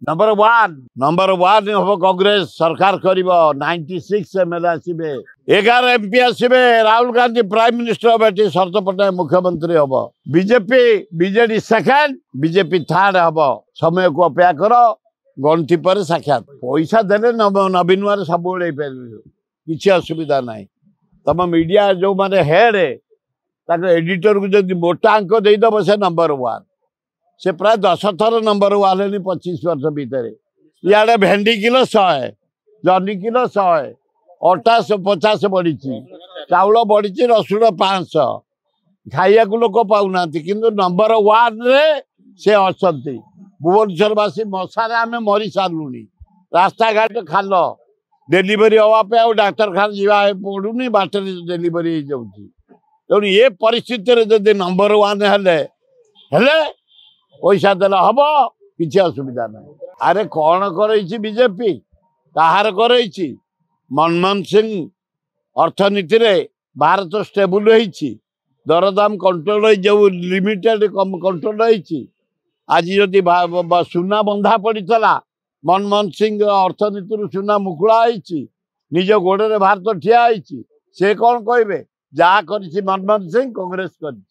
number one हम कांग्रेस सरकार कर 96 एमएलए आसवे 11 एमपी आसवे राहुल गांधी प्राइम मिनिस्टर बैठी शरद पट्टनायक मुख्यमंत्री हम BJP BJD second BJP third हम समय को अपेक्षा कर गणति पर साक्षात पैसा देने नवीन सब किसी असुविधा ना तुम मीडिया जो माने हेड एडिटर को जो मोटा अंक देदब से नंबर वन से प्राय 10 थर नंबर वन 25 वर्ष भितर इे भेंडी किलो 100 जनी किलो 100 अटा 50 बढ़ी चाउल बढ़ी रसुण 500 खाइया लोक पाऊना किंतु नंबर वन रे से अच्छा भुवनेश्वरवासी मशारे आम मरी सारू रास्ता घाट खाल डेलीवरी हाँपे आ डाक्तरखाना जावा पड़ूनी बाटर डेलीवरी हो तेणु ये परिस्थिति जब नंबर वन हेले पैसा देला हम किसी असुविधा ना अरे कौन कर बीजेपी कहार कर मनमोहन सिंह अर्थनीति रे भारत स्टेबल होती दरदाम कंट्रोल जो लिमिटेड कंट्रोल होती आज जदि सुना बंधा पड़ा मनमोहन सिंह अर्थनीति सुना मुकुला निज गोड़े भारत ठिया से कौन कहे जहाँ कर मनमोहन सिंह कांग्रेस कर